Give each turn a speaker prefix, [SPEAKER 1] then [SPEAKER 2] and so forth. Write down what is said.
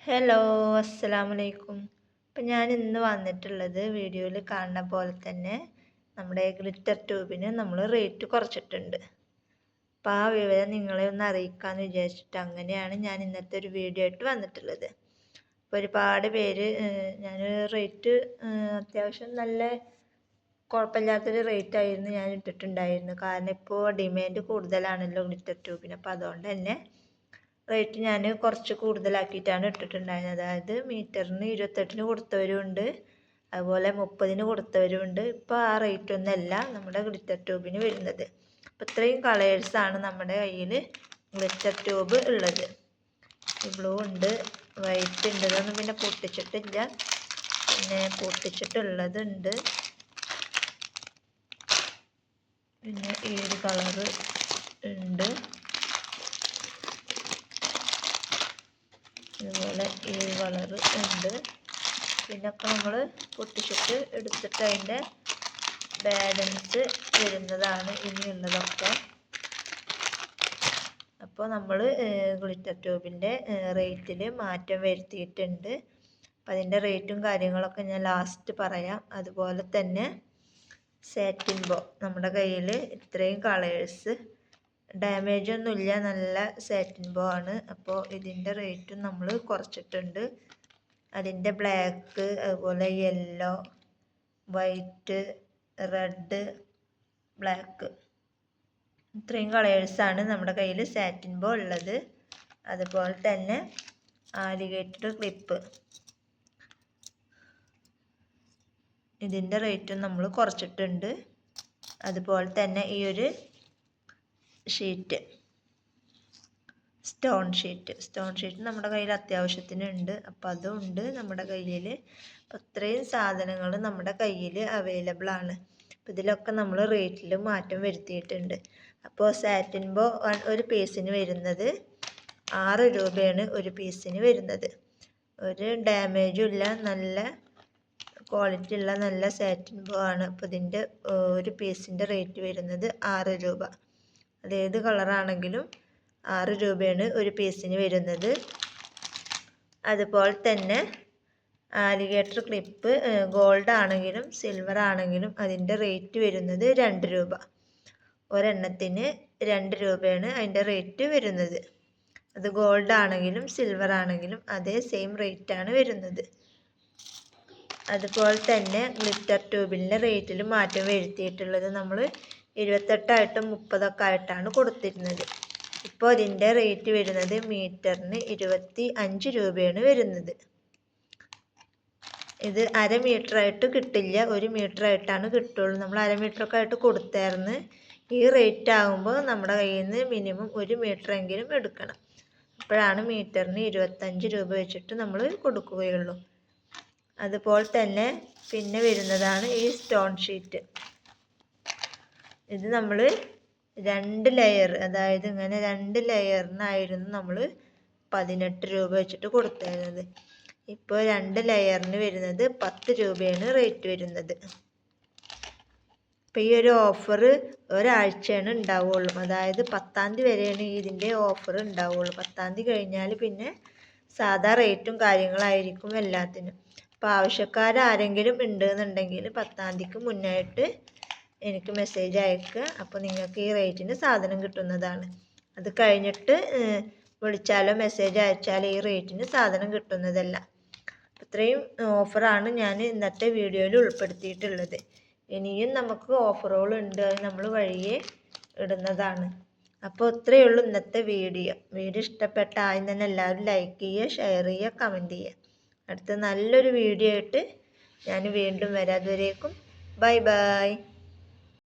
[SPEAKER 1] Hello, അസ്സലാമലൈക്കും. അപ്പം ഞാൻ ഇന്ന് വന്നിട്ടുള്ളത് വീഡിയോയിൽ കാണുന്ന പോലെ തന്നെ നമ്മുടെ ഗ്ലിറ്റർ ട്യൂബിന് നമ്മൾ റേറ്റ് കുറച്ചിട്ടുണ്ട്. അപ്പോൾ ആ വിവരം നിങ്ങളെ ഒന്ന് അറിയിക്കാമെന്ന് വിചാരിച്ചിട്ട് അങ്ങനെയാണ് ഞാൻ ഇന്നത്തെ ഒരു വീഡിയോ ആയിട്ട് വന്നിട്ടുള്ളത്. അപ്പോൾ ഒരുപാട് പേര് ഞാൻ റേറ്റ് അത്യാവശ്യം നല്ല കുഴപ്പമില്ലാത്തൊരു റേറ്റ് ആയിരുന്നു ഞാൻ ഇട്ടിട്ടുണ്ടായിരുന്നു. കാരണം ഇപ്പോൾ ഡിമാൻഡ് കൂടുതലാണല്ലോ ഗ്ലിറ്റർ ട്യൂബിന്. അപ്പോൾ അതുകൊണ്ട് തന്നെ റേറ്റ് ഞാൻ കുറച്ച് കൂടുതലാക്കിയിട്ടാണ് ഇട്ടിട്ടുണ്ടായിരുന്നത്. അതായത് മീറ്ററിന് 28 കൊടുത്തവരുമുണ്ട്, അതുപോലെ 30 കൊടുത്തവരുമുണ്ട്. ഇപ്പോൾ ആ റേറ്റ് ഒന്നല്ല നമ്മുടെ ഗ്ലിറ്റർ ട്യൂബിന് വരുന്നത്. അപ്പോൾ ഇത്രയും കളേഴ്സാണ് നമ്മുടെ കയ്യിൽ ഗ്ലിറ്റർ ട്യൂബ് ഉള്ളത്. ബ്ലൂ ഉണ്ട്, വൈറ്റ് ഉണ്ട്. ഇതൊന്നും പിന്നെ പൊട്ടിച്ചിട്ടില്ല, പിന്നെ പൊട്ടിച്ചിട്ടുള്ളതുണ്ട്. പിന്നെ ഈ ഒരു കളറ് ഉണ്ട്, അതുപോലെ ഈ കളറ് ഉണ്ട്. പിന്നൊക്കെ നമ്മൾ പൊട്ടിച്ചിട്ട് എടുത്തിട്ട് അതിൻ്റെ ബാലൻസ് വരുന്നതാണ് ഇനിയുള്ളതൊക്കെ. അപ്പോൾ നമ്മൾ ഗ്ലിറ്റർ ട്യൂബിൻ്റെ റേറ്റിൽ മാറ്റം വരുത്തിയിട്ടുണ്ട്. അപ്പം അതിൻ്റെ റേറ്റും കാര്യങ്ങളൊക്കെ ഞാൻ ലാസ്റ്റ് പറയാം. അതുപോലെ തന്നെ സാറ്റിൻ ബോ നമ്മുടെ കയ്യിൽ ഇത്രയും കളേഴ്സ്, ഡാമേജ് ഒന്നുമില്ല, നല്ല സാറ്റിൻ ബോ ആണ്. അപ്പോൾ ഇതിൻ്റെ റേറ്റും നമ്മൾ കുറച്ചിട്ടുണ്ട്. അതിൻ്റെ ബ്ലാക്ക്, അതുപോലെ യെല്ലോ, വൈറ്റ്, റെഡ്, ബ്ലാക്ക്, ഇത്രയും കളേഴ്സാണ് നമ്മുടെ കയ്യിൽ സാറ്റിൻ ബോ ഉള്ളത്. അതുപോലെ തന്നെ ആലിഗേറ്റർ ക്ലിപ്പ്, ഇതിൻ്റെ റേറ്റും നമ്മൾ കുറച്ചിട്ടുണ്ട്. അതുപോലെ തന്നെ ഈ ഒരു ഷീറ്റ്, സ്റ്റോൺ ഷീറ്റ് നമ്മുടെ കയ്യിൽ അത്യാവശ്യത്തിനുണ്ട്. അപ്പം അതും ഉണ്ട് നമ്മുടെ കയ്യിൽ. അപ്പം ഇത്രയും സാധനങ്ങൾ നമ്മുടെ കയ്യിൽ അവൈലബിൾ ആണ്. അപ്പം ഇതിലൊക്കെ നമ്മൾ റേറ്റിൽ മാറ്റം വരുത്തിയിട്ടുണ്ട്. അപ്പോൾ സാറ്റിൻ ബോ ഒരു പീസിന് വരുന്നത് 6 രൂപയാണ് ഒരു പീസിന് വരുന്നത്. ഒരു ഡാമേജും ഇല്ല, നല്ല ക്വാളിറ്റി ഉള്ള നല്ല സാറ്റിൻ ബോ ആണ്. അപ്പോൾ ഇതിൻ്റെ ഒരു പീസിൻ്റെ റേറ്റ് വരുന്നത് 6 രൂപ. അതേത് കളറാണെങ്കിലും 6 രൂപയാണ് ഒരു പീസിന് വരുന്നത്. അതുപോലെ തന്നെ ആലിഗേറ്റർ ക്ലിപ്പ് ഗോൾഡ് ആണെങ്കിലും സിൽവർ ആണെങ്കിലും അതിൻ്റെ റേറ്റ് വരുന്നത് 2 രൂപ. ഒരെണ്ണത്തിന് 2 രൂപയാണ് അതിൻ്റെ റേറ്റ് വരുന്നത്. അത് ഗോൾഡ് ആണെങ്കിലും സിൽവർ ആണെങ്കിലും അതേ സെയിം റേറ്റാണ് വരുന്നത്. അതുപോലെ തന്നെ ഗ്ലിറ്റർ ട്യൂബിൻ്റെ റേറ്റിൽ മാറ്റം വരുത്തിയിട്ടുള്ളത് നമ്മൾ 28 30 ആയിട്ടാണ് കൊടുത്തിരുന്നത്. ഇപ്പോൾ അതിൻ്റെ റേറ്റ് വരുന്നത് മീറ്ററിന് 25 രൂപയാണ് വരുന്നത്. ഇത് 1/2 മീറ്ററായിട്ട് കിട്ടില്ല, 1 മീറ്ററായിട്ടാണ് കിട്ടുള്ളൂ. നമ്മൾ 1/2 മീറ്ററൊക്കെ ആയിട്ട് കൊടുത്തായിരുന്നു. ഈ റേറ്റ് ആകുമ്പോൾ നമ്മുടെ കയ്യിൽ നിന്ന് മിനിമം 1 മീറ്ററെങ്കിലും എടുക്കണം. അപ്പോഴാണ് മീറ്ററിന് 25 രൂപ വെച്ചിട്ട് നമ്മൾ കൊടുക്കുകയുള്ളൂ. അതുപോലെ തന്നെ പിന്നെ വരുന്നതാണ് ഈ സ്റ്റോൺ ഷീറ്റ്. ഇത് നമ്മൾ 2 ലെയർ, അതായത് ഇങ്ങനെ 2 ലെയറിനായിരുന്നു നമ്മൾ 18 രൂപ വെച്ചിട്ട് കൊടുത്തിരുന്നത്. ഇപ്പോൾ 2 ലെയറിന് വരുന്നത് 10 രൂപയാണ് റേറ്റ് വരുന്നത്. ഇപ്പോൾ ഈ ഒരു ഓഫർ ഒരാഴ്ചയാണ് ഉണ്ടാവുള്ളൂ. അതായത് 10-ാം തീയതി വരെയാണ് ഇതിൻ്റെ ഓഫർ ഉണ്ടാവുള്ളൂ. 10-ാം തീയതി കഴിഞ്ഞാൽ പിന്നെ സാധാ റേറ്റും കാര്യങ്ങളായിരിക്കും എല്ലാത്തിനും. അപ്പോൾ ആവശ്യക്കാരാരെങ്കിലും ഉണ്ടെന്നുണ്ടെങ്കിൽ 10-ാം തീയതിക്ക് മുന്നായിട്ട് എനിക്ക് മെസ്സേജ് അയക്കുക. അപ്പോൾ നിങ്ങൾക്ക് ഈ റേറ്റിന് സാധനം കിട്ടുന്നതാണ്. അത് കഴിഞ്ഞിട്ട് വിളിച്ചാലോ മെസ്സേജ് അയച്ചാലോ ഈ റേറ്റിന് സാധനം കിട്ടുന്നതല്ല. ഇത്രയും ഓഫറാണ് ഞാൻ ഇന്നത്തെ വീഡിയോയിൽ ഉൾപ്പെടുത്തിയിട്ടുള്ളത്. ഇനിയും നമുക്ക് ഓഫറുകൾ ഉണ്ട്, അത് നമ്മൾ വഴിയെ ഇടുന്നതാണ്. അപ്പോൾ ഇത്രയേ ഉള്ളൂ ഇന്നത്തെ വീഡിയോ. ഇഷ്ടപ്പെട്ട ആദ്യം തന്നെ എല്ലാവരും ലൈക്ക് ചെയ്യുക, ഷെയർ ചെയ്യുക, കമൻറ്റ് ചെയ്യുക. അടുത്ത നല്ലൊരു വീഡിയോ ആയിട്ട് ഞാൻ വീണ്ടും വരാം. അതുവരേക്കും ബൈ ബൈ.